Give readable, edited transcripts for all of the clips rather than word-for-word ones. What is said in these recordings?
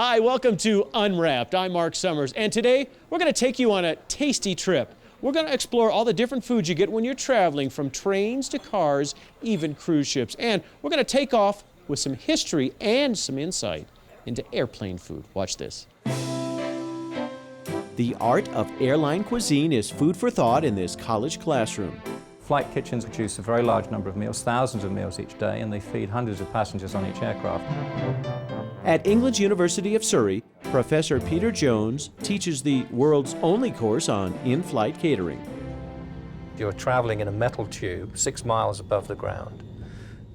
Hi, welcome to Unwrapped. I'm Marc Summers, and today we're going to take you on a tasty trip. We're going to explore all the different foods you get when you're traveling, from trains to cars, even cruise ships. And we're going to take off with some history and some insight into airplane food. Watch this. The art of airline cuisine is food for thought in this college classroom. Flight kitchens produce a very large number of meals, thousands of meals each day, and they feed hundreds of passengers on each aircraft. At England's University of Surrey, Professor Peter Jones teaches the world's only course on in-flight catering. You're traveling in a metal tube 6 miles above the ground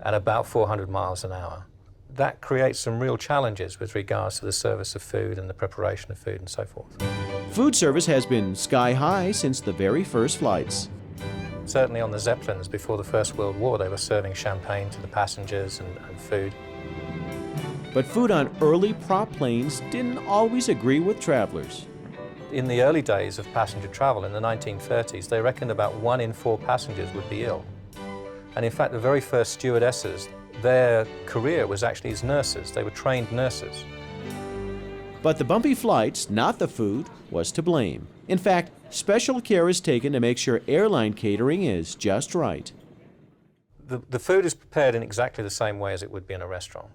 at about 400 miles an hour. That creates some real challenges with regards to the service of food and the preparation of food and so forth. Food service has been sky high since the very first flights. Certainly on the Zeppelins before the First World War, they were serving champagne to the passengers and food. But food on early prop planes didn't always agree with travelers. In the early days of passenger travel in the 1930s, they reckoned about 1 in 4 passengers would be ill. And in fact, the very first stewardesses, their career was actually as nurses. They were trained nurses. But the bumpy flights, not the food, was to blame. In fact, special care is taken to make sure airline catering is just right. The food is prepared in exactly the same way as it would be in a restaurant,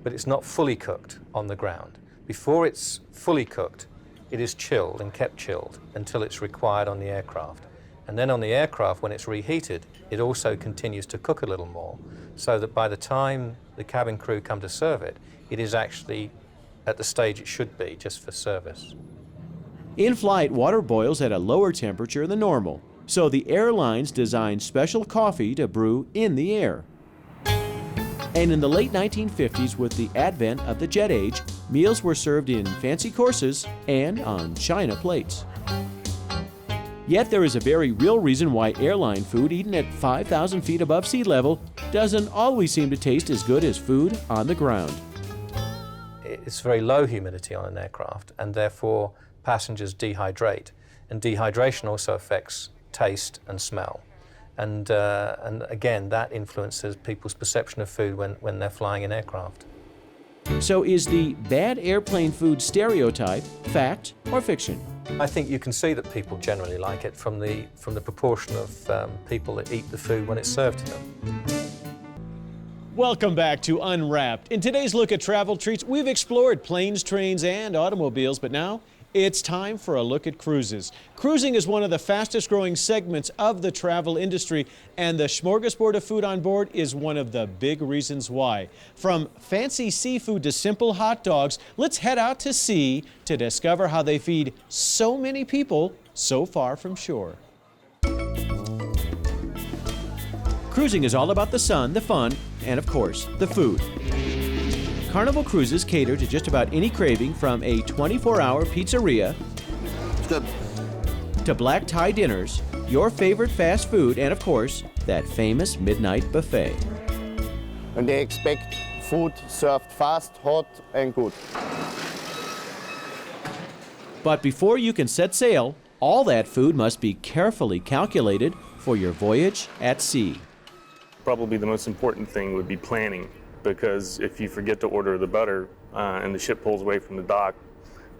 but it's not fully cooked on the ground. Before it's fully cooked, it is chilled and kept chilled until it's required on the aircraft. And then on the aircraft, when it's reheated, it also continues to cook a little more, so that by the time the cabin crew come to serve it, it is actually at the stage it should be, just for service. In flight, water boils at a lower temperature than normal, so the airlines designed special coffee to brew in the air. And in the late 1950s, with the advent of the jet age, meals were served in fancy courses and on china plates. Yet there is a very real reason why airline food eaten at 5,000 feet above sea level doesn't always seem to taste as good as food on the ground. It's very low humidity on an aircraft, and therefore passengers dehydrate. And dehydration also affects taste and smell. And again, that influences people's perception of food when they're flying in aircraft. So is the bad airplane food stereotype fact or fiction? I think you can see that people generally like it from the proportion of people that eat the food when it's served to them. Welcome back to Unwrapped. In today's look at travel treats, we've explored planes, trains, and automobiles, but now it's time for a look at cruises. Cruising is one of the fastest growing segments of the travel industry, and the smorgasbord of food on board is one of the big reasons why. From fancy seafood to simple hot dogs, let's head out to sea to discover how they feed so many people so far from shore. Cruising is all about the sun, the fun, and of course, the food. Carnival cruises cater to just about any craving, from a 24-hour pizzeria to black tie dinners, your favorite fast food, and of course, that famous midnight buffet. And they expect food served fast, hot, and good. But before you can set sail, all that food must be carefully calculated for your voyage at sea. Probably the most important thing would be planning, because if you forget to order the butter and the ship pulls away from the dock,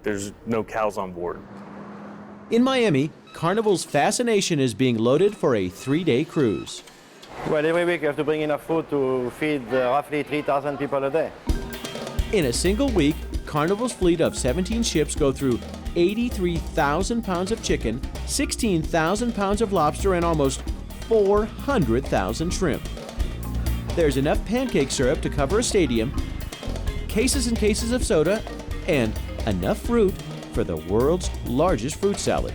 there's no cows on board. In Miami, Carnival's fascination is being loaded for a 3-day cruise. Well, every week you have to bring enough food to feed roughly 3,000 people a day. In a single week, Carnival's fleet of 17 ships go through 83,000 pounds of chicken, 16,000 pounds of lobster, and almost 400,000 shrimp. There's enough pancake syrup to cover a stadium, cases and cases of soda, and enough fruit for the world's largest fruit salad.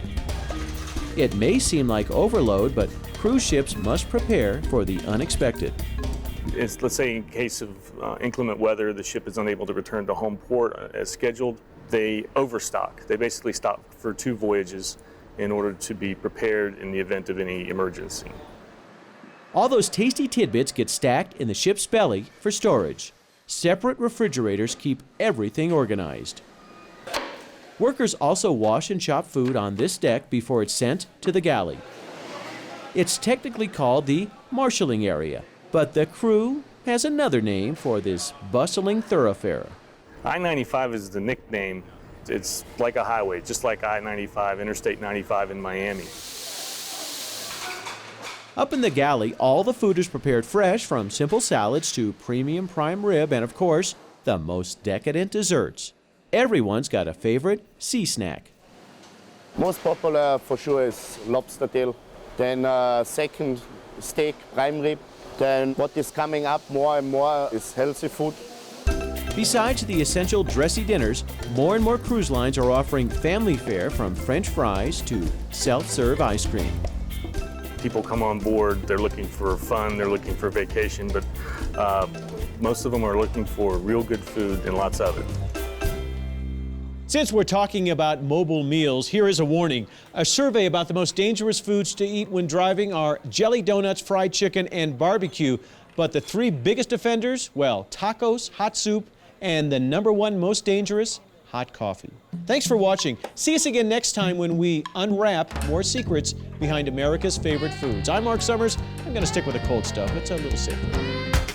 It may seem like overload, but cruise ships must prepare for the unexpected. Let's say in case of inclement weather, the ship is unable to return to home port as scheduled, they overstock. They basically stop for 2 voyages in order to be prepared in the event of any emergency. All those tasty tidbits get stacked in the ship's belly for storage. Separate refrigerators keep everything organized. Workers also wash and chop food on this deck before it's sent to the galley. It's technically called the marshalling area, but the crew has another name for this bustling thoroughfare. I-95 is the nickname. It's like a highway, just like I-95, Interstate 95 in Miami. Up in the galley, all the food is prepared fresh, from simple salads to premium prime rib and, of course, the most decadent desserts. Everyone's got a favorite sea snack. Most popular for sure is lobster tail. Then second, steak, prime rib. Then what is coming up more and more is healthy food. Besides the essential dressy dinners, more and more cruise lines are offering family fare, from French fries to self-serve ice cream. People come on board, they're looking for fun, they're looking for vacation, but most of them are looking for real good food and lots of it. Since we're talking about mobile meals, here is a warning. A survey about the most dangerous foods to eat when driving are jelly donuts, fried chicken, and barbecue. But the three biggest offenders, well, tacos, hot soup, and the #1 most dangerous, hot coffee. Thanks for watching. See us again next time when we unwrap more secrets behind America's favorite foods. I'm Marc Summers. I'm going to stick with the cold stuff. It's a little safer.